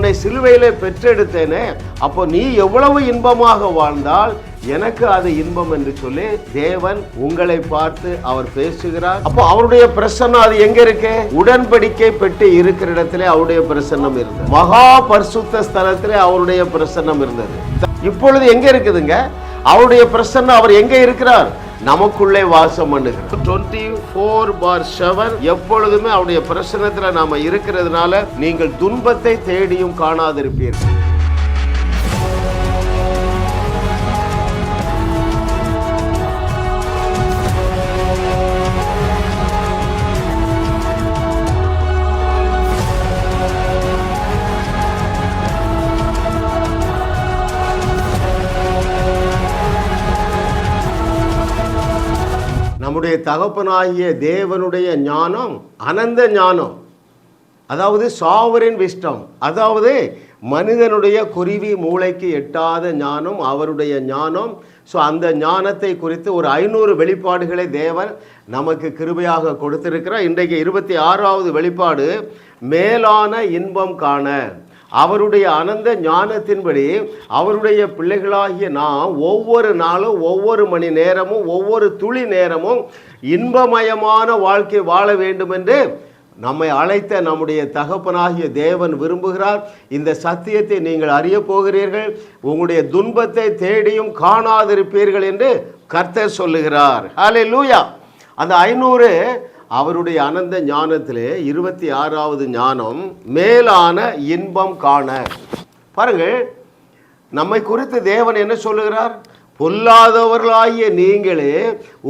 உன்னை சிலுவையிலே பெற்றெடுத்தேனே, அப்போ நீ எவ்வளவு இன்பமாக வாழ்ந்தால் எனக்கு அது இன்பம் என்று சொல்லி தேவன் உங்களை பார்த்து அவர் பேசுகிறார். அப்போ அவருடைய பிரசன்னம் அது எங்க இருக்கு? உடன்படிக்கை பெட்டி இருக்கிற இடத்திலே அவருடைய பிரசன்னம் இருந்தது. மகா பரிசுத்த ஸ்தலத்திலே அவருடைய பிரசன்னம் இருந்தது. இப்பொழுது எங்க இருக்குதுங்க அவருடைய பிரசன்னம்? அவர் எங்க இருக்கிறார்? நமக்குள்ளே வாசம் பண்ணுகிறார். 24/7 எப்பொழுதுமே அவருடைய பிரசன்னத்துல நாம இருக்கிறதுனால நீங்கள் துன்பத்தை தேடியும் காணாதிருப்பீர்கள். நம்முடைய தகப்பனாகிய தேவனுடைய ஞானம் அனந்த ஞானம், அதாவது சாவரின் விஸ்டம், அதாவது மனிதனுடைய குருவி மூளைக்கு எட்டாத ஞானம் அவருடைய ஞானம். ஸோ அந்த ஞானத்தை குறித்து ஒரு 500 வெளிப்பாடுகளை தேவன் நமக்கு கிருபையாக கொடுத்திருக்கிறார். இன்றைக்கு 26வது வெளிப்பாடு, மேலான இன்பம் காண. அவருடைய அனந்த ஞானத்தின்படி அவருடைய பிள்ளைகளாகிய நாம் ஒவ்வொரு நாளும் ஒவ்வொரு மணி நேரமும் ஒவ்வொரு துளி நேரமும் இன்பமயமான வாழ்க்கை வாழ வேண்டும் என்று நம்மை அழைத்த நம்முடைய தகப்பனாகிய தேவன் விரும்புகிறார். இந்த சத்தியத்தை நீங்கள் அறிய போகிறீர்கள். உங்களுடைய துன்பத்தை தேடியும் காணாதிருப்பீர்கள் என்று கர்த்தர் சொல்லுகிறார். ஹல்லேலூயா. அந்த 500 அவருடைய அனந்த ஞானத்திலே 26வது ஞானம், மேலான இன்பம் காண. பாருங்கள், நம்மை குறித்து தேவன் என்ன சொல்லுகிறார்? பொல்லாதவர்களாகிய நீங்களே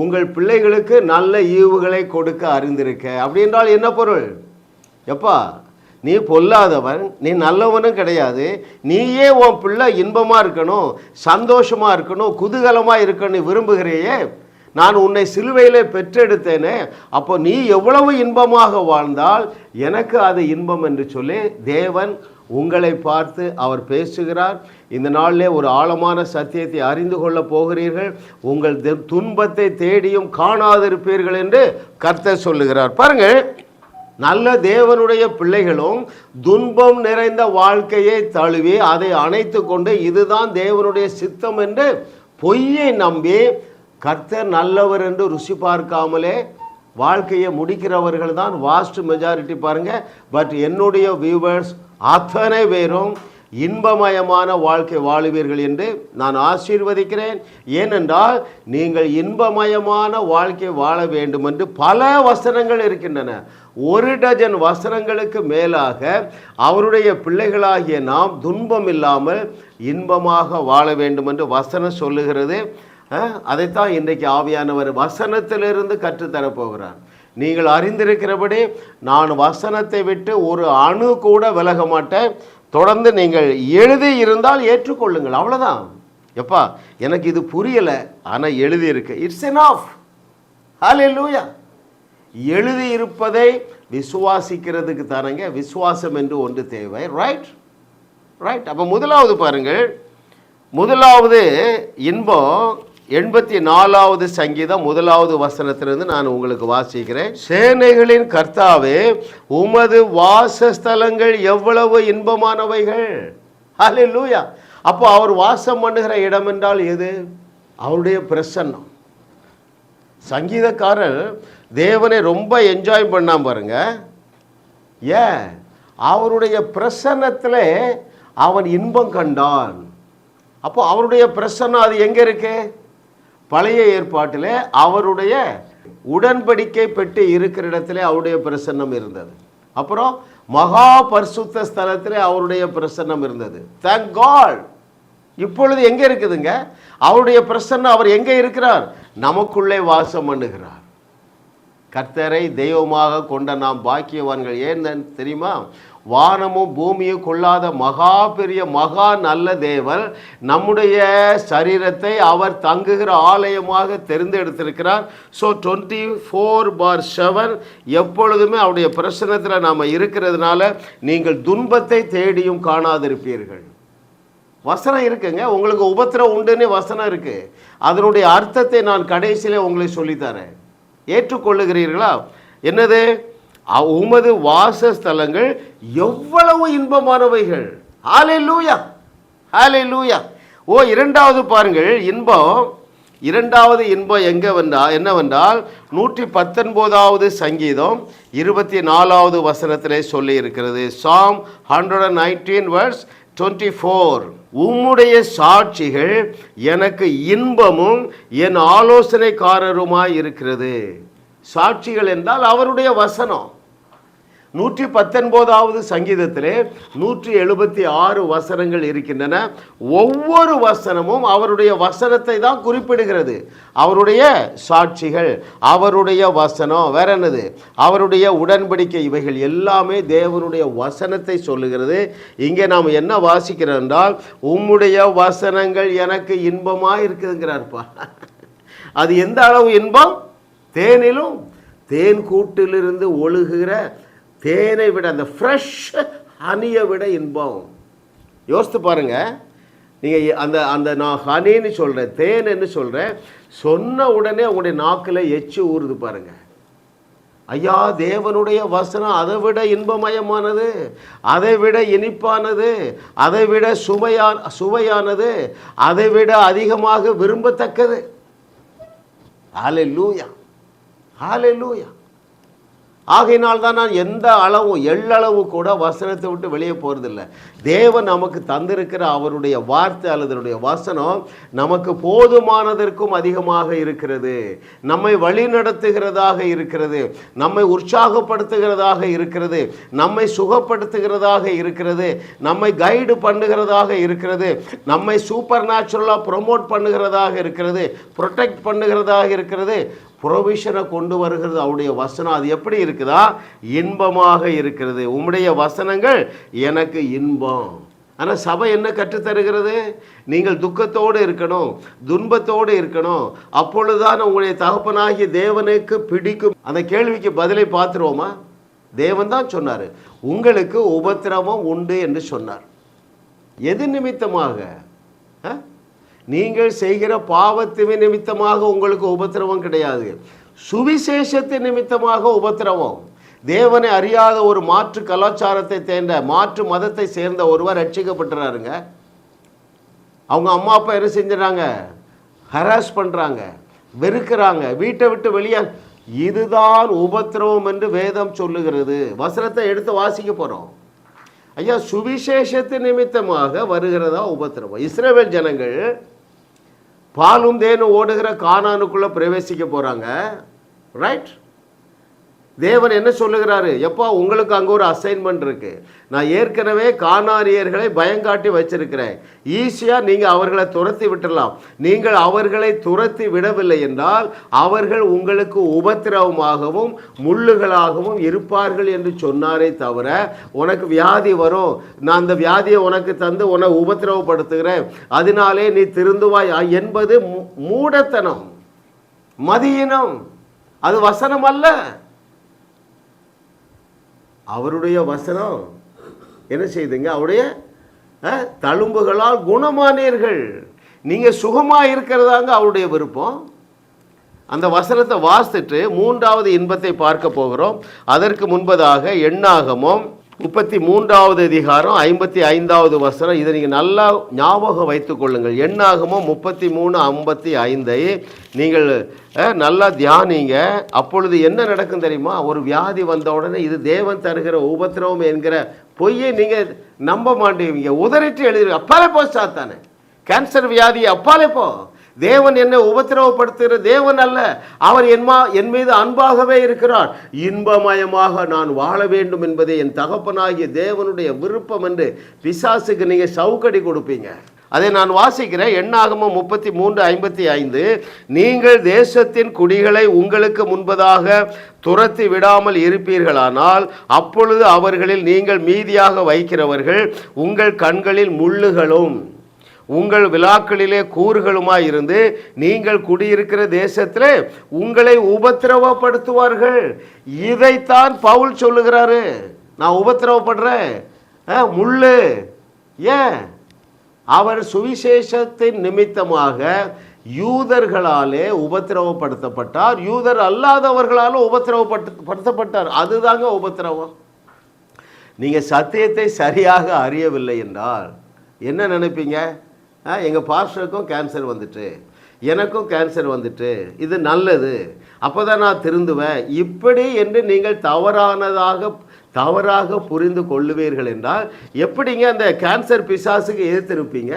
உங்கள் பிள்ளைகளுக்கு நல்ல ஈவுகளை கொடுக்க அறிந்திருக்க. அப்படி என்றால் என்ன பொருள்? எப்பா, நீ பொல்லாதவன், நீ நல்லவனும் கிடையாது, நீயே உன் பிள்ளை இன்பமாக இருக்கணும், சந்தோஷமாக இருக்கணும், குதூகலமாக இருக்கணும் விரும்புகிறையே, நான் உன்னை சிலுவையிலே பெற்றெடுத்தேனே, அப்போ நீ எவ்வளவு இன்பமாக வாழ்ந்தால் எனக்கு அது இன்பம் என்று சொல்லி தேவன் உங்களை பார்த்து அவர் பேசுகிறார். இந்த நாளிலே ஒரு ஆழமான சத்தியத்தை அறிந்து கொள்ள போகிறீர்கள். உங்கள் துன்பத்தை தேடியும் காணாதிருப்பீர்கள் என்று கர்த்தர் சொல்லுகிறார். பாருங்கள், நல்ல தேவனுடைய பிள்ளைகளும் துன்பம் நிறைந்த வாழ்க்கையை தழுவி அதை அணைத்து கொண்டு இதுதான் தேவனுடைய சித்தம் என்று பொய்யை நம்பி கர்த்தர் நல்லவர் என்று ருசி பார்க்காமலே வாழ்க்கையை முடிக்கிறவர்கள் தான் வாஸ்ட் மெஜாரிட்டி. பாருங்கள், பட் என்னுடைய வியூவர்ஸ் அத்தனை பேரும் இன்பமயமான வாழ்க்கை வாழுவீர்கள் என்று நான் ஆசீர்வதிக்கிறேன். ஏனென்றால் நீங்கள் இன்பமயமான வாழ்க்கை வாழ வேண்டும் என்று பல வசனங்கள் இருக்கின்றன. 1 டஜன் வசனங்களுக்கு மேலாக அவருடைய பிள்ளைகளாகிய நாம் துன்பம் இல்லாமல் இன்பமாக வாழ வேண்டும் என்று வசனம் சொல்லுகிறது. அதைத்தான் இன்றைக்கு ஆவியானவர் வசனத்திலிருந்து கற்றுத்தரப்போகிறார். நீங்கள் அறிந்திருக்கிறபடி நான் வசனத்தை விட்டு ஒரு அணு கூட விலக மாட்டேன். தொடர்ந்து நீங்கள் எழுதி இருந்தால் ஏற்றுக்கொள்ளுங்கள், அவ்வளோதான். எப்பா, எனக்கு இது புரியலை, ஆனால் எழுதியிருக்கு, இட்ஸ் எனஃப். ஹல்லேலூயா. எழுதி இருப்பதை விசுவாசிக்கிறதுக்கு தானங்க விசுவாசம் என்று ஒன்று தேவை. Right right. அப்போ முதலாவது பாருங்கள், முதலாவது இன்பம் 84வது சங்கீதம் 1வது வசனத்திலிருந்து நான் உங்களுக்கு வாசிக்கிறேன். சேனைகளின் கர்த்தாவே, உமது வாசஸ்தலங்கள் எவ்வளவு இன்பமானவைகள். ஹல்லேலூயா. அப்போ அவர் வாசம் பண்ணுகிற இடம் என்றால் எது? அவருடைய பிரசன்னம். சங்கீதக்காரர் தேவனை ரொம்ப என்ஜாய் பண்ணாம பாருங்க. ஏன்? அவருடைய பிரசன்னத்திலே அவன் இன்பம் கண்டான். அப்போ அவருடைய பிரசன்னம் அது எங்கே இருக்கு? பழைய ஏற்பாட்டிலே அவருடைய உடன்படிக்கை பெட்டி இருக்கிற இடத்துல அவருடைய பிரசன்னம் இருந்தது. அப்புறம் மகா பரிசுத்த ஸ்தலத்திலே அவருடைய பிரசன்னம் இருந்தது. Thank God. இப்பொழுது எங்கே இருக்குதுங்க அவருடைய பிரசன்னம்? அவர் எங்கே இருக்கிறார்? நமக்குள்ளே வாசம் பண்ணுகிறார். கர்த்தரை தெய்வமாக கொண்ட நாம் பாக்கியவான்கள். ஏன்னு தெரியுமா? வானமும் பூமியும் கொள்ளாத மகா பெரிய மகா நல்ல தேவன் நம்முடைய சரீரத்தை அவர் தங்குகிற ஆலயமாக தெரிந்தெடுத்திருக்கிறார். ஸோ 24/7 எப்பொழுதுமே அவருடைய பிரசன்னத்தில் நாம் இருக்கிறதுனால நீங்கள் துன்பத்தை தேடியும் காணாதிருப்பீர்கள். வசனம் இருக்குங்க, உங்களுக்கு உபத்திரம் உண்டுன்னு வசனம் இருக்கு. அதனுடைய அர்த்தத்தை நான் கடைசியிலே உங்களை சொல்லித்தரேன். ஏற்றுக்கொள்ளுகிறீர்களா? என்னது? உமது வாசஸ்தலங்கள் எவ்வளவு இன்பமானவைகள். ஹல்லேலூயா, ஹல்லேலூயா. இரண்டாவது பாருங்கள், இரண்டாவது இன்பம் என்னவென்றால் 119வது சங்கீதம் 24வது வசனத்திலே சொல்லி இருக்கிறது. Psalm 119 verse 24. உம்முடைய சாட்சிகள் எனக்கு இன்பமும் என் ஆலோசனைக்காரருமாய் இருக்கிறது. சாட்சிகள் என்றால் அவருடைய வசனம். 119வது சங்கீதத்திலே 176 வசனங்கள் இருக்கின்றன. ஒவ்வொரு வசனமும் அவருடைய வசனத்தை தான் குறிப்பிடுகிறது. அவருடைய சாட்சிகள், அவருடைய வசனம், வேற என்னது, அவருடைய உடன்படிக்கை, இவைகள் எல்லாமே தேவனுடைய வசனத்தை சொல்லுகிறது. இங்கே நாம் என்ன வாசிக்கிறோம் என்றால், உம்முடைய வசனங்கள் எனக்கு இன்பமாக இருக்குதுங்கிறார்ப்பா. அது எந்த அளவு இன்பம்? தேனிலும் தேன் கூட்டிலிருந்து ஒழுகுகிற தேனை விட, அந்த ஃப்ரெஷ் ஹனியை விட இன்பம். யோசித்து பாருங்க. நீங்கள் அந்த நான் ஹனின்னு சொல்கிறேன், தேன்னு சொல்கிறேன், சொன்ன உடனே உங்களுடைய நாக்கில் எச்சு ஊறுது பாருங்க. ஐயா, தேவனுடைய வசனம் அதை விட இன்பமயமானது, அதை விட இனிப்பானது, அதை விட சுவையானது, அதை விட அதிகமாக விரும்பத்தக்கது. ஹல்லேலூயா, ஹல்லேலூயா. ஆகையினால் தான் நான் எந்த அளவும் எள்ளளவு கூட வசனத்தை விட்டு வெளியே போகிறதில்லை. தேவன் நமக்கு தந்திருக்கிற அவருடைய வார்த்தை அல்லது வசனம் நமக்கு போதுமானதற்கும் அதிகமாக இருக்கிறது. நம்மை வழி நடத்துகிறதாக இருக்கிறது, நம்மை உற்சாகப்படுத்துகிறதாக இருக்கிறது, நம்மை சுகப்படுத்துகிறதாக இருக்கிறது, நம்மை கைடு பண்ணுகிறதாக இருக்கிறது, நம்மை சூப்பர் நேச்சுரலாக ப்ரொமோட் பண்ணுகிறதாக இருக்கிறது, ப்ரொடெக்ட் பண்ணுகிறதாக இருக்கிறது, ப்ரொவிஷனை கொண்டு வருகிறது அவருடைய வசனம். அது எப்படி இருக்குதா? இன்பமாக இருக்கிறது. உம்முடைய வசனங்கள் எனக்கு இன்பம். ஆனால் சபை என்ன கற்றுத்தருகிறது? நீங்கள் துக்கத்தோடு இருக்கணும், துன்பத்தோடு இருக்கணும், அப்பொழுதுதான் உங்களுடைய தகப்பனாகிய தேவனுக்கு பிடிக்கும். அந்த கேள்விக்கு பதிலை பார்த்துருவோமா? தேவன் தான் சொன்னார், உங்களுக்கு உபத்திரவம் உண்டு என்று சொன்னார். எது நிமித்தமாக? நீங்கள் செய்கிற பாவத்தின் நிமித்தமாக உங்களுக்கு உபத்திரவம் கிடையாது, சுவிசேஷத்தின் நிமித்தமாக உபத்திரவம். தேவனை அறியாத ஒரு மாற்று கலாச்சாரத்தை சேர்ந்த, மாற்று மதத்தை சேர்ந்த ஒருவர் ரட்சிக்கப்பட்டுறாருங்க. அவங்க அம்மா அப்பா என்ன செஞ்சுறாங்க? ஹராஸ் பண்ணுறாங்க, வெறுக்கிறாங்க, வீட்டை விட்டு வெளியே. இதுதான் உபத்திரவம் என்று வேதம் சொல்லுகிறது. வசனத்தை எடுத்து வாசிக்க போகிறோம். ஐயா, சுவிசேஷத்தின் நிமித்தமாக வருகிறதா உபத்திரவம்? இஸ்ரவேல் ஜனங்கள் பாலும் தேனும் ஓடுகிற கானானுக்குள்ளே பிரவேசிக்க போகிறாங்க, ரைட்? தேவன் என்ன சொல்லுகிறாரு? எப்போ உங்களுக்கு அங்கே ஒரு அசைன்மெண்ட் இருக்குது. நான் ஏற்கனவே கானானியர்களை பயங்காட்டி வச்சிருக்கிறேன், ஈஸியாக நீங்கள் அவர்களை துரத்தி விட்டுடலாம். நீங்கள் அவர்களை துரத்தி விடவில்லை என்றால் அவர்கள் உங்களுக்கு உபத்திரவமாகவும் முள்ளுகளாகவும் இருப்பார்கள் என்று சொன்னாரே தவிர, உனக்கு வியாதி வரும், நான் அந்த வியாதியை உனக்கு தந்து உன்னை உபத்திரவப்படுத்துகிறேன், அதனாலே நீ திருந்துவாய் என்பது மூடத்தனம், மதியினம். அது வசனம் அல்ல. அவருடைய வசனம் என்ன செய்துங்க? அவருடைய தழும்புகளால் குணமானீர்கள். நீங்கள் சுகமாக இருக்கிறதாங்க அவருடைய விருப்பம். அந்த வசனத்தை வாசித்துட்டு மூன்றாவது இன்பத்தை பார்க்க போகிறோம். அதற்கு முன்பதாக எண்ணாகமம் 33வது அதிகாரம் 55வது வசனம். இதை நீங்கள் நல்லா ஞாபகம் வைத்துக் கொள்ளுங்கள். எண்ணாகமம் 33:55 நீங்கள் நல்லா தியானிங்க. அப்பொழுது என்ன நடக்கும் தெரியுமா? ஒரு வியாதி வந்த உடனே இது தேவன் தருகிற உபத்திரவம் என்கிற பொய்யை நீங்கள் நம்ப மாட்டீங்க, உதறிட்டு எழுதுவீங்க. அப்பாலே போ சாத்தானே, கேன்சர் வியாதி அப்பாலே போ, தேவன் என்னை உபத்திரவப்படுத்துகிற தேவன் அல்ல, அவர் என் மீது அன்பாகவே இருக்கிறார், இன்பமயமாக நான் வாழ வேண்டும் என்பதே என் தகப்பனாகிய தேவனுடைய விருப்பம் என்று பிசாசுக்கு நீங்கள் சவுக்கடி கொடுப்பீங்க. அதை நான் வாசிக்கிறேன். எண்ணாகமம் 33:55 நீங்கள் தேசத்தின் குடிகளை உங்களுக்கு முன்பதாக துரத்தி விடாமல் இருப்பீர்களானால் அப்பொழுது அவர்களில் நீங்கள் மீதியாக வைக்கிறவர்கள் உங்கள் கண்களில் முள்ளுகளும் உங்கள் விழாக்களிலே கூறுகளுமாய் இருந்து நீங்கள் குடியிருக்கிற தேசத்திலே உங்களை உபத்திரவப்படுத்துவார்கள். இதைத்தான் பவுல் சொல்லுகிறாரு. நான் உபத்திரவப்படுறேன், முள்ளு. ஏன்? அவர் சுவிசேஷத்தின் நிமித்தமாக யூதர்களாலே உபத்திரவப்படுத்தப்பட்டார், யூதர் அல்லாதவர்களாலும் உபத்திரவப்படுத்தப்பட்டார். அதுதாங்க உபத்திரவம். நீங்கள் சத்தியத்தை சரியாக அறியவில்லை என்றால் என்ன நினைப்பீங்க? எங்கள் பாஸ்டருக்கும் கேன்சர் வந்துட்டு, எனக்கும் கேன்சர் வந்துட்டு, இது நல்லது, அப்போ தான் நான் திருந்துவேன், இப்படி என்று நீங்கள் தவறாக புரிந்து கொள்ளுவீர்கள் என்றால் எப்படிங்க அந்த கேன்சர் பிசாசுக்கு எதிர்த்திருப்பீங்க?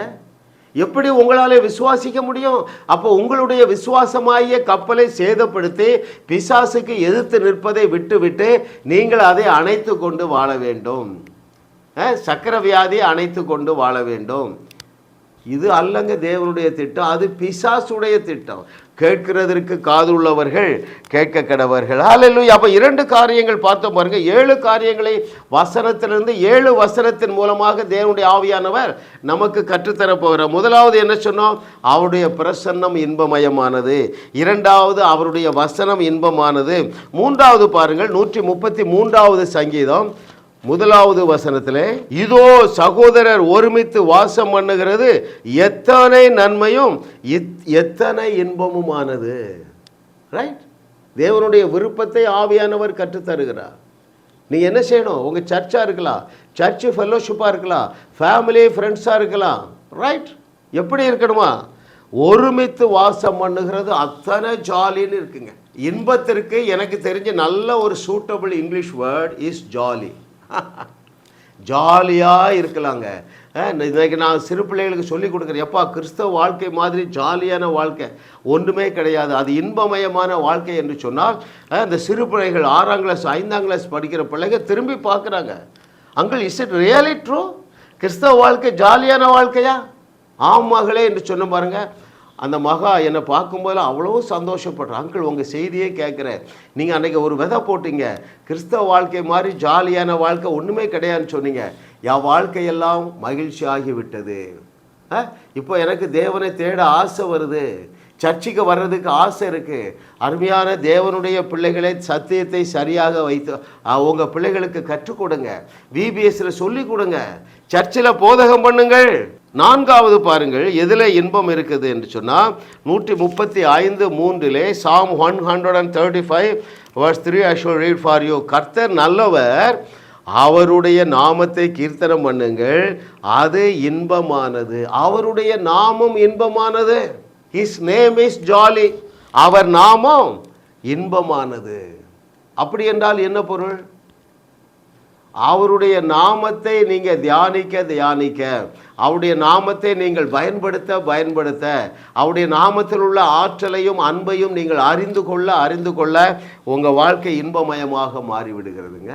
எப்படி உங்களால் விசுவாசிக்க முடியும்? அப்போ உங்களுடைய விசுவாசமாகிய கப்பலை சேதப்படுத்தி பிசாசுக்கு எதிர்த்து நிற்பதை விட்டுவிட்டு நீங்கள் அதை அணைத்து கொண்டு வாழ வேண்டும். சக்கர வியாதியை அணைத்து கொண்டு வாழ வேண்டும். இது அல்லங்க தேவனுடைய திட்டம், அது பிசாசுடைய திட்டம். கேட்கிறதற்கு காதுள்ளவர்கள் கேட்க கடவர்கள். ஹல்லேலூயா. அப்போ 2 காரியங்கள் பார்த்தோம் பாருங்க. 7 காரியங்களை வசனத்திலிருந்து 7 வசனத்தின் மூலமாக தேவனுடைய ஆவியானவர் நமக்கு கற்றுத்தரப்போகிறார். முதலாவது என்ன சொன்னோம்? அவருடைய பிரசன்னம் இன்பமயமானது. 2வது அவருடைய வசனம் இன்பமானது. 3வது பாருங்கள், 133வது சங்கீதம் 1வது வசனத்திலே, இதோ சகோதரர் ஒருமித்து வாசம் பண்ணுகிறது எத்தனை நன்மையும் எத்தனை இன்பமுமானது. ரைட்? தேவனுடைய விருப்பத்தை ஆவியானவர் கற்றுத்தருகிறார். நீ என்ன செய்யணும்? உங்கள் சர்ச்சாக இருக்கலாம், சர்ச்சு ஃபெல்லோஷிப்பாக இருக்கலாம், ஃபேமிலி ஃப்ரெண்ட்ஸாக இருக்கலாம். ரைட்? எப்படி இருக்கணுமா? ஒருமித்து வாசம் பண்ணுகிறது அத்தனை ஜாலின்னு இருக்குங்க. இன்பத்திற்கு எனக்கு தெரிஞ்ச நல்ல ஒரு suitable English word is jolly. ஜாலியாக இருக்கலாங்க. இன்றைக்கு நான் சிறு பிள்ளைகளுக்கு சொல்லிக் கொடுக்குறேன், எப்பா கிறிஸ்தவ வாழ்க்கை மாதிரி ஜாலியான வாழ்க்கை ஒன்றுமே கிடையாது, அது இன்பமயமான வாழ்க்கை என்று சொன்னால் இந்த சிறு பிள்ளைகள் 6ஆம் கிளாஸ் 5ஆம் கிளாஸ் படிக்கிற பிள்ளைங்க திரும்பி பார்க்குறாங்க, uncle is it really true? கிறிஸ்தவ வாழ்க்கை ஜாலியான வாழ்க்கையா? ஆமாங்களே என்று சொன்ன பாருங்க. அந்த மகா என்னை பார்க்கும்போது அவ்வளோ சந்தோஷப்படுறேன். அங்கிள் உங்கள் செய்தியே கேட்குறேன், நீங்கள் அன்றைக்கி ஒரு விதை போட்டிங்க, கிறிஸ்தவ வாழ்க்கை மாதிரி ஜாலியான வாழ்க்கை ஒன்றுமே கிடையாதுன்னு சொன்னீங்க, என் வாழ்க்கையெல்லாம் மகிழ்ச்சி ஆகிவிட்டது. இப்போ எனக்கு தேவனை தேட ஆசை வருது, சர்ச்சுக்கு வர்றதுக்கு ஆசை இருக்குது. அருமையான தேவனுடைய பிள்ளைகளை சத்தியத்தை சரியாக வைத்து உங்கள் பிள்ளைகளுக்கு கற்றுக் கொடுங்க, விபிஎஸ்சில் சொல்லி கொடுங்க, சர்ச்சில் போதகம் பண்ணுங்கள். 4வது பாருங்கள், எதில் இன்பம் இருக்குது என்று சொன்னால் 135:3 Psalm 135 verse 3 I shall read for you. கர்த்தர் நல்லவர், அவருடைய நாமத்தை கீர்த்தனம் பண்ணுங்கள், அது இன்பமானது. அவருடைய நாமம் இன்பமானது. His name is jolly. அவர் நாமம் இன்பமானது. அப்படி என்றால் என்ன பொருள்? அவருடைய நாமத்தை நீங்கள் தியானிக்க அவருடைய நாமத்தை நீங்கள் பயன்படுத்த அவருடைய நாமத்தில் உள்ள ஆற்றலையும் அன்பையும் நீங்கள் அறிந்து கொள்ள உங்கள் வாழ்க்கை இன்பமயமாக மாறிவிடுகிறதுங்க.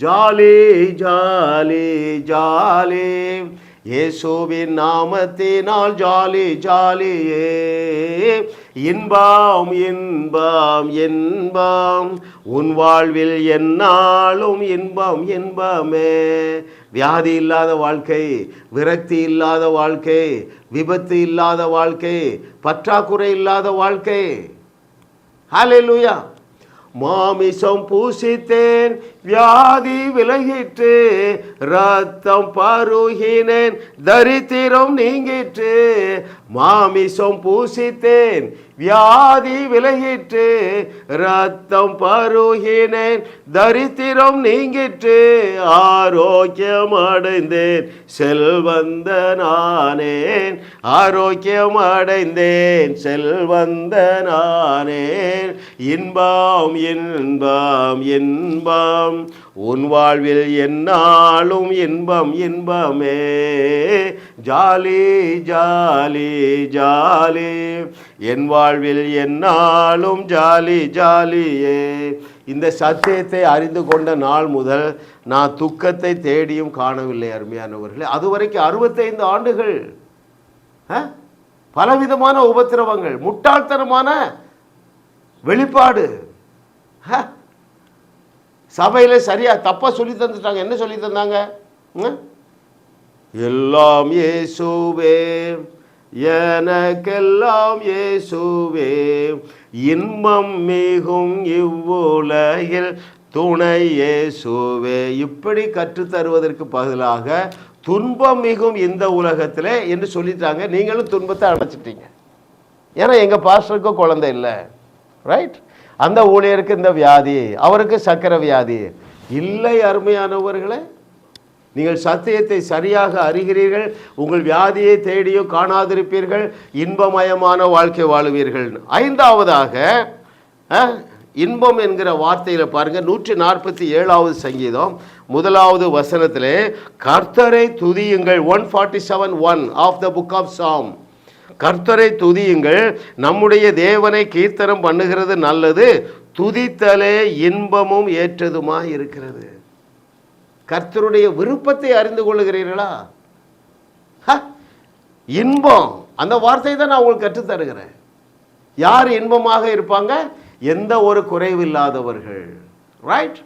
ஜாலி ஜாலி ஜாலி, இயேசுவின் நாமத்தினால் ஜாலி ஜாலியே, இன்பம் இன்பம் இன்பம், உன் வாழ்வில் என்னாலும் இன்பம் இன்பமே. வியாதி இல்லாத வாழ்க்கை, விரக்தி இல்லாத வாழ்க்கை, விபத்து இல்லாத வாழ்க்கை, பற்றாக்குறை இல்லாத வாழ்க்கை. ஹல்லேலூயா. மாமிசம் பூசித்தேன் வியாதி விலகிற்று, ரத்தம் பருகினேன் தரித்திரம் நீங்கிற்று. மாமிசம் பூசித்தேன் வியாதி விலகிற்று, ரத்தம் பருகினேன் தரித்திரம் நீங்கிற்று. ஆரோக்கியம் அடைந்தேன் செல்வந்தனானேன், ஆரோக்கியம் அடைந்தேன் செல்வந்தனானேன். இன்பம் இன்பம் இன்பம், உன் வாழ்வில் என்னாலும் இன்பம் இன்பமே. ஜாலி ஜாலி ஜாலி, என் வாழ்வில் என்னாலும் ஜாலி ஜாலியே. இந்த சத்தியத்தை அறிந்து கொண்ட நாள் முதல் நான் துக்கத்தை தேடியும் காணவில்லை அருமையானவர்களே. அதுவரைக்கும் 65 ஆண்டுகள் பலவிதமான உபத்திரவங்கள், முட்டாள்தனமான வெளிப்பாடு, சபையில் சரியாக தப்பாக சொல்லி தந்துட்டாங்க. என்ன சொல்லி தந்தாங்க? எல்லாம் இயேசுவே எனக்கெல்லாம் இயேசுவே, இன்பம் மிகும் இவ்வுலகில் துணை இயேசுவே. இப்படி கற்றுத்தருவதற்கு பதிலாக துன்பம் மிகும் இந்த உலகத்தில் என்று சொல்லிட்டாங்க. நீங்களும் துன்பத்தை அடைச்சிட்டீங்க. ஏன்னா எங்கள் பாஸ்டருக்கு குழந்தை இல்லை, ரைட்? அந்த ஊழியருக்கு இந்த வியாதி, அவருக்கு சக்கரை வியாதி இல்லை. அருமையானவர்களே, நீங்கள் சத்தியத்தை சரியாக அறிகிறீர்கள், உங்கள் வியாதியை தேடியும் காணாதிருப்பீர்கள், இன்பமயமான வாழ்க்கை வாழுவீர்கள். ஐந்தாவதாக இன்பம் என்கிற வார்த்தையில் பாருங்கள், 147வது சங்கீதம் 1வது வசனத்திலே கர்த்தரை துதியுங்கள். 147:1 ஆஃப் த புக் ஆஃப் சாம். கர்த்தரை துதியுங்கள், நம்முடைய தேவனை கீர்த்தனம் பண்ணுகிறது நல்லது, துதித்தலே இன்பமும் ஏற்றதுமாய் இருக்கிறது. கர்த்தருடைய விருப்பத்தை அறிந்து கொள்ளுகிறீர்களா? இன்பம், அந்த வார்த்தை தான் நான் உங்களுக்கு கற்றுத்தருகிறேன். யார் இன்பமாக இருப்பாங்க? எந்த ஒரு குறைவில்லாதவர்கள், ரைட்?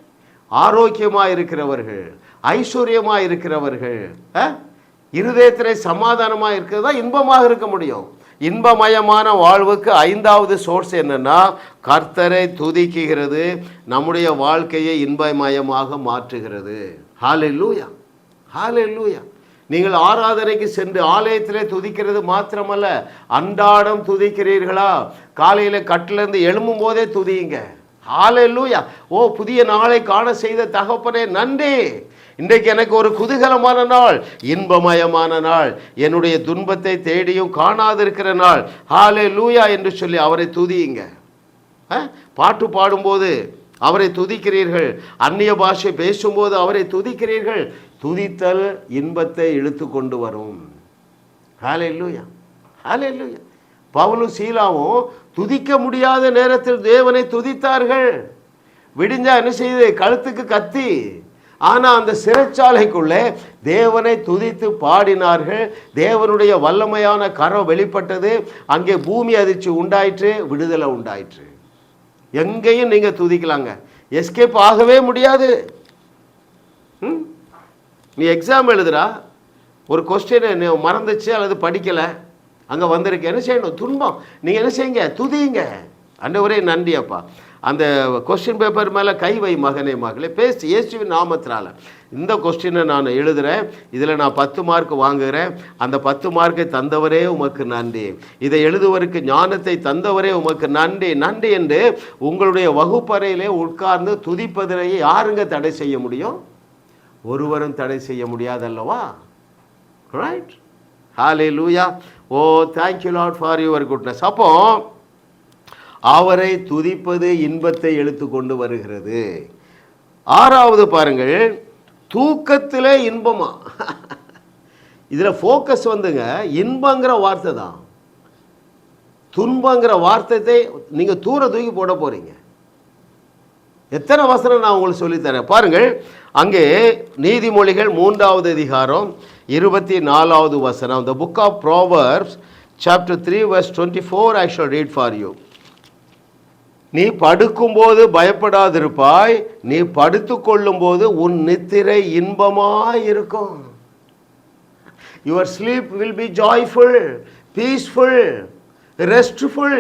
ஆரோக்கியமாக இருக்கிறவர்கள், ஐஸ்வர்யமாக இருக்கிறவர்கள், இருதயத்திலே சமாதானமாக இருக்கிறதா இன்பமாக இருக்க முடியும். இன்பமயமான வாழ்வுக்கு ஐந்தாவது சோர்ஸ் என்னன்னா, கர்த்தரை துதிக்குகிறது நம்முடைய வாழ்க்கையை இன்பமயமாக மாற்றுகிறது. ஹல்லேலூயா, ஹல்லேலூயா. நீங்கள் ஆராதனைக்கு சென்று ஆலயத்திலே துதிக்கிறது மாத்திரமல்ல, அன்றாடம் துதிக்கிறீர்களா? காலையில் கட்டிலேருந்து எழும்பும் போதே துதியுங்க. ஹல்லேலூயா. ஓ, புதிய நாளை காண செய்த தகப்பனே நன்றி, இன்றைக்கு எனக்கு ஒரு குதூகலமான நாள், இன்பமயமான நாள், என்னுடைய துன்பத்தை தேடியும் காணாதிருக்கிற நாள். ஹல்லேலூயா என்று சொல்லி அவரை துதியுங்க. பாட்டு பாடும்போது அவரை துதிக்கிறீர்கள், அந்நிய பாஷை பேசும்போது அவரை துதிக்கிறீர்கள். துதித்தல் இன்பத்தை இழுத்து கொண்டு வரும். ஹல்லேலூயா, ஹல்லேலூயா. பவுலும் சீலாவும் துதிக்க முடியாத நேரத்தில் தேவனை துதித்தார்கள். விடிஞ்சா என்ன செய்து? கழுத்துக்கு கத்தி. ஆனால் அந்த சிறைச்சாலைக்குள்ளே தேவனை துதித்து பாடினார்கள். தேவனுடைய வல்லமையான கரம் வெளிப்பட்டது. அங்கே பூமி அதிர்ச்சி உண்டாயிற்று, விடுதலை உண்டாயிற்று. எங்கேயும் நீங்கள் துதிக்கலாங்க, எஸ்கேப் ஆகவே முடியாது. நீ எக்ஸாம் எழுதுறா, ஒரு கொஸ்டின் மறந்துச்சு அல்லது படிக்கலை, அங்கே வந்திருக்கு, என்ன செய்யணும்? துன்பம். நீங்கள் என்ன செய்யுங்க? துதிங்க. ஆண்டவரே நன்றி அப்பா, அந்த கொஸ்டின் பேப்பர் மேலே கை வை மகனே மகளே, பேசி இயேசுவின் நாமத்தினால இந்த கொஸ்டினை நான் எழுதுகிறேன், இதில் நான் 10 மார்க் வாங்குகிறேன், அந்த 10 மார்க்கை தந்தவரே உமக்கு நன்றி, இதை எழுதுவதற்கு ஞானத்தை தந்தவரே உமக்கு நன்றி நன்றி என்று உங்களுடைய வகுப்பறையிலே உட்கார்ந்து துதிப்பதிலேயே யாருங்க தடை செய்ய முடியும்? ஒருவரும் தடை செய்ய முடியாதல்லவா? Right? Hallelujah. Oh, thank you Lord for your goodness. அப்போ அவரை துதிப்பது இன்பத்தை இழுத்து கொண்டு வருகிறது. ஆறாவது பாருங்கள், தூக்கத்திலே இன்பமா. இதில் ஃபோக்கஸ் வந்துங்க, இன்பங்கிற வார்த்தை தான். துன்பங்கிற வார்த்தையை நீங்கள் தூர தூக்கி போட போகிறீங்க. எத்தனை வசனம் நான் உங்களுக்கு சொல்லித்தரேன் பாருங்கள். அங்கே நீதிமொழிகள் 3வது அதிகாரம் 24வது வசனம். The book of Proverbs chapter 3 verse 24 I shall read for you. நீ படுக்கும்போது பயப்படாதிருப்பாய், நீ படுத்து கொள்ளும்போது உன் நித்திரை இன்பமாய் இருக்கும். Your sleep will be joyful, peaceful, restful.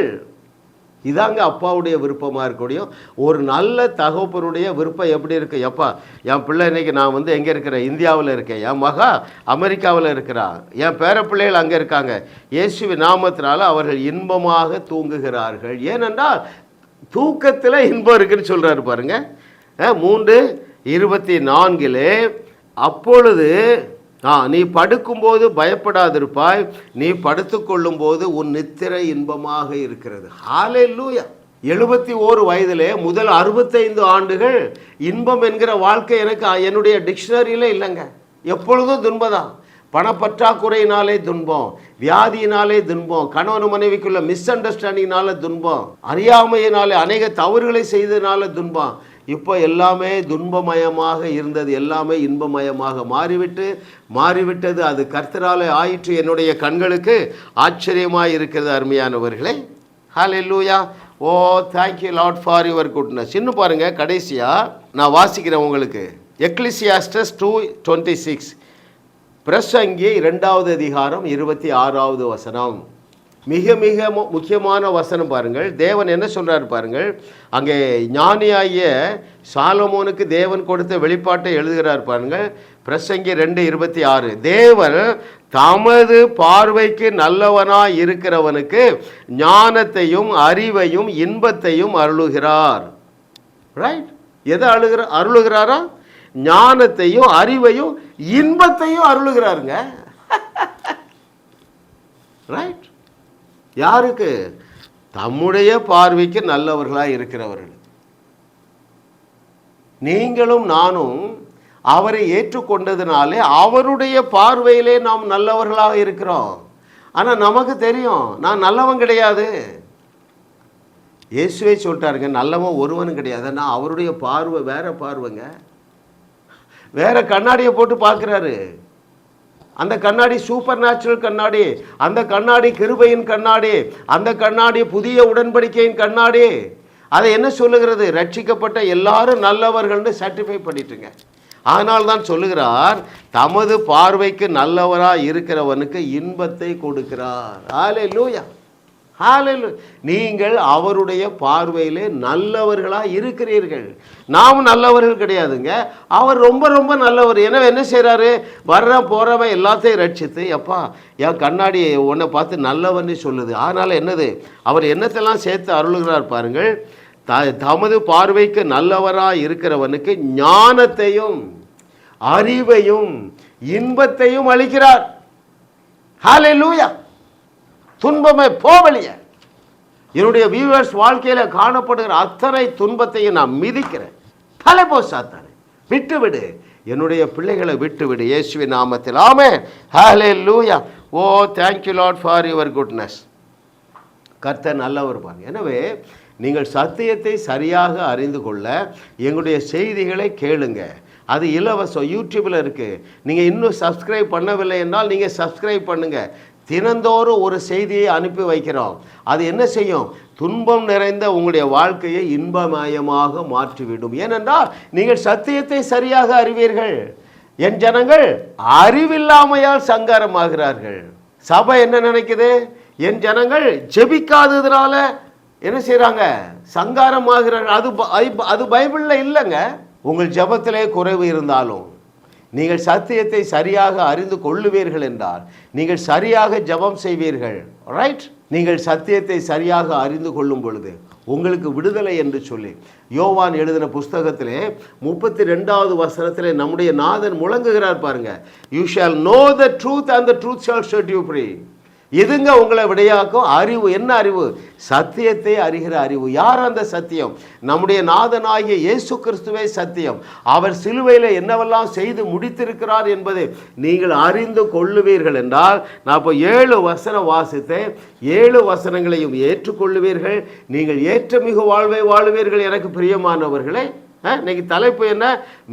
இதாங்க அப்பாவுடைய விருப்பமாக இருக்கக்கூடிய ஒரு நல்ல தகப்பனுடைய விருப்பம். எப்படி இருக்கு? எப்பா, என் பிள்ளை இன்னைக்கு நான் எங்கே இருக்கிறேன்? இந்தியாவில் இருக்கேன். என் மகா அமெரிக்காவில் இருக்கிறான். என் பேர பிள்ளைகள் அங்கே இருக்காங்க. இயேசுவின் நாமத்தினால அவர்கள் இன்பமாக தூங்குகிறார்கள். ஏனென்றால் தூக்கத்தில் இன்பம் இருக்குன்னு சொல்கிறாரு பாருங்க. 3:24 அப்பொழுது நீ படுக்கும்போது பயப்படாதிருப்பாய், நீ படுத்து கொள்ளும்போது உன் நித்திரை இன்பமாக இருக்கிறது. ஹல்லேலூயா. 71 வயதிலே முதல் 65 ஆண்டுகள் இன்பம் என்கிற வாழ்க்கை எனக்கு என்னுடைய டிக்ஷனரியில் இல்லைங்க. எப்பொழுதும் துன்பம்தான். பணப்பற்றாக்குறையினாலே துன்பம், வியாதியினாலே துன்பம், கணவன் மனைவிக்குள்ள மிஸ் அண்டர்ஸ்டாண்டிங்னால துன்பம், அறியாமையினாலே அநேக தவறுகளை செய்ததுனால துன்பம். இப்போ எல்லாமே துன்பமயமாக இருந்தது, எல்லாமே இன்பமயமாக மாறிவிட்டது. அது கர்த்தராலே ஆயிற்று. என்னுடைய கண்களுக்கு ஆச்சரியமாக இருக்கிறது. அருமையானவர்களே, hallelujah. Oh, thank you Lord for your goodness. இன்னும் பாருங்கள், கடைசியாக நான் வாசிக்கிறேன் உங்களுக்கு. எக்லிசியாஸ்டஸ் 2:26 பிரசங்கி 2வது அதிகாரம் 26வது வசனம். மிக மிக முக்கியமான வசனம் பாருங்கள். தேவன் என்ன சொல்கிறார் பாருங்கள். அங்கே ஞானியாகிய சாலமோனுக்கு தேவன் கொடுத்த வெளிப்பாட்டை எழுதுகிறார் பாருங்கள். பிரசங்கி 2:26, தேவன் தமது பார்வைக்கு நல்லவனாய் இருக்கிறவனுக்கு ஞானத்தையும் அறிவையும் இன்பத்தையும் அருளுகிறார். ரைட்? எதை அருளுகிறாரா? ஞானத்தையும் அறிவையும் இன்பத்தையும் அருளுகிறாருங்க. ரைட்? யாருக்கு? தம்முடைய பார்வைக்கு நல்லவர்களாக இருக்கிறவர்கள். நீங்களும் நானும் அவரை ஏற்றுக்கொண்டதுனாலே அவருடைய பார்வையிலே நாம் நல்லவர்களாக இருக்கிறோம். ஆனால் நமக்கு தெரியும் நான் நல்லவன் கிடையாது. இயேசுவே சொல்லிட்டாருங்க, நல்லவன் ஒருவனும் கிடையாது. நான் அவருடைய பார்வை வேற பார்வைங்க. வேற கண்ணாடியை போட்டு பார்க்குறாரு. அந்த கண்ணாடி சூப்பர் நேச்சுரல் கண்ணாடி, அந்த கண்ணாடி கிருபையின் கண்ணாடி, அந்த கண்ணாடி புதிய உடன்படிக்கையின் கண்ணாடி. அதை என்ன சொல்லுகிறது? ரட்சிக்கப்பட்ட எல்லாரும் நல்லவர்கள்னு சர்டிஃபை பண்ணிட்டுங்க. ஆனால் தான் சொல்லுகிறார், தமது பார்வைக்கு நல்லவராக இருக்கிறவனுக்கு இன்பத்தை கொடுக்கிறார். ஹல்லேலூயா, ஹல்லேலூயா. நீங்கள் அவருடைய பார்வையிலே நல்லவர்களாக இருக்கிறீர்கள். நாம் நல்லவர்கள் கிடையாதுங்க, அவர் ரொம்ப ரொம்ப நல்லவர். எனவே என்ன செய்கிறாரு? வர்ற போகிறவன் எல்லாத்தையும் ரட்சித்து, எப்பா என் கண்ணாடி உன்னை பார்த்து நல்லவன்னு சொல்லுது. அதனால் என்னது? அவர் என்னத்தெல்லாம் சேர்த்து அருளுகிறார் பாருங்கள். தமது பார்வைக்கு நல்லவராக இருக்கிறவனுக்கு ஞானத்தையும் அறிவையும் இன்பத்தையும் அளிக்கிறார். ஹல்லேலூயா. துன்பமே போவலிய. என்னுடைய வியூவர்ஸ் வாழ்க்கையில் காணப்படுகிற அத்தனை துன்பத்தையும் நான் மிதிக்கிறேன். தலைபோ சாத்தானே, விட்டுவிடு, என்னுடைய பிள்ளைகளை விட்டுவிடு இயேசுவின் நாமத்தில். Amen. Hallelujah. Oh thank you Lord for your goodness. கர்த்தர் நல்லவர் பாருங்க. எனவே நீங்கள் சத்தியத்தை சரியாக அறிந்து கொள்ள எங்களுடைய செய்திகளை கேளுங்க. அது இலவசம், யூடியூப்பில் இருக்குது. நீங்கள் இன்னும் சப்ஸ்கிரைப் பண்ணவில்லை என்றால் நீங்கள் சப்ஸ்கிரைப் பண்ணுங்கள். தினந்தோறும் ஒரு செய்தியை அனுப்பி வைக்கிறோம். அது என்ன செய்யும்? துன்பம் நிறைந்த உங்களுடைய வாழ்க்கையை இன்பமயமாக மாற்றிவிடும். ஏனென்றால் நீங்கள் சத்தியத்தை சரியாக அறிவீர்கள். என் ஜனங்கள் அறிவில்லாமையால் சங்காரமாகிறார்கள். சபை என்ன நினைக்குது? என் ஜனங்கள் ஜெபிக்காததுனால என்ன செய்கிறாங்க? சங்காரமாகிறார்கள். அது பைபிளில் இல்லைங்க. உங்கள் ஜெபத்திலே குறைவு இருந்தாலும் நீங்கள் சத்தியத்தை சரியாக அறிந்து கொள்ளுவீர்கள் என்றால் நீங்கள் சரியாக ஜெபம் செய்வீர்கள். ரைட்? நீங்கள் சத்தியத்தை சரியாக அறிந்து கொள்ளும் பொழுது உங்களுக்கு விடுதலை என்று சொல்லி யோவான் எழுதின புஸ்தகத்திலே 32வது வசனத்திலே நம்முடைய நாதன் முழங்குகிறார் பாருங்க. You shall know the truth and the truth shall set you free. எதுங்க உங்களை விடையாக்கும்? அறிவு. என்ன அறிவு? சத்தியத்தை அறிகிற அறிவு. யார் அந்த சத்தியம்? நம்முடைய நாதனாகிய இயேசு கிறிஸ்துவே சத்தியம். அவர் சிலுவையில் என்னவெல்லாம் செய்து முடித்திருக்கிறார் என்பதை நீங்கள் அறிந்து கொள்ளுவீர்கள் என்றால், நான் இப்போ 7 வசனம் வாசித்து 7 வசனங்களையும் ஏற்றுக்கொள்ளுவீர்கள். நீங்கள் ஏற்றமிகு வாழ்வை வாழுவீர்கள். எனக்கு பிரியமானவர்களே, இன்னைக்கு தலைப்பு என்ன?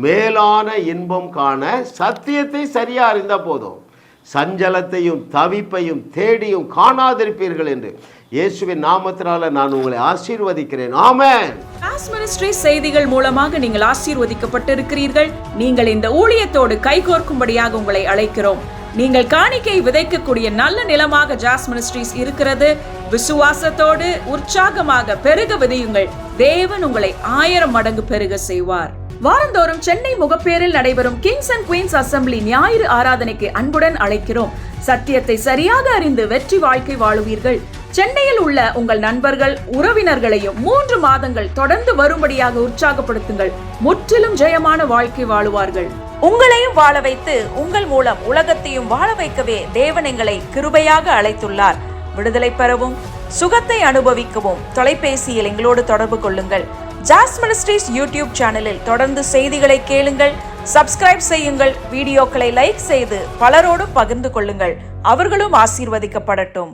மேலான இன்பம் காண சத்தியத்தை சரியாக அறிந்தால் போதும். சஞ்சலத்தையும் தவிப்பையும் தேடியும் காணாதிருப்பீர்கள் என்று இயேசுவின் நாமத்தினால நான் உங்களை ஆசீர்வதிக்கிறேன். ஆமென். ஜாஸ் மினிஸ்ட்ரி செய்திகள் மூலமாக நீங்கள் ஆசீர்வதிக்கப்பட்டிருக்கிறீர்கள். நீங்கள் இந்த ஊழியத்தோடு கைகோர்க்கும்படியாக உங்களை அழைக்கிறோம். நீங்கள் காணிக்கை விதைக்கக்கூடிய நல்ல நிலமாக ஜாஸ் மினிஸ்ட்ரிஸ் இருக்கிறது. விசுவாசத்தோடு உற்சாகமாக பெருக விதையுங்கள். தேவன் உங்களை 1000 மடங்கு பெருக செய்வார். வாரந்தோறும் சென்னை முகப்பேரில் நடைபெறும் கிங்ஸ் அண்ட் குயின்ஸ் அசெம்பிளி ஞாயிறு ஆராதனைக்கு அன்புடன் அழைக்கிறோம். சத்தியத்தை சரியாக அறிந்து வெற்றி வாழ்க்கை வாழுவீர்கள். சென்னையில் உள்ள உங்கள் நண்பர்கள் உறவினர்களையும் 3 மாதங்கள் தொடர்ந்து வரும்படியாக உற்சாகப்படுத்துங்கள். முற்றிலும் ஜெயமான வாழ்க்கை வாழுவார்கள். உங்களையும் வாழ வைத்து உங்கள் மூலம் உலகத்தையும் வாழ வைக்கவே தேவன் எங்களை கிருபையாக அழைத்துள்ளார். விடுதலை பெறவும் சுகத்தை அனுபவிக்கவும் தொலைபேசியில் எங்களோடு தொடர்பு கொள்ளுங்கள். ஜாஸ் மினிஸ்ட்ரிஸ் யூடியூப் சேனலில் தொடர்ந்து செய்திகளை கேளுங்கள். சப்ஸ்கிரைப் செய்யுங்கள். வீடியோக்களை லைக் செய்து பலரோடு பகிர்ந்து கொள்ளுங்கள். அவர்களும் ஆசீர்வதிக்கப்படட்டும்.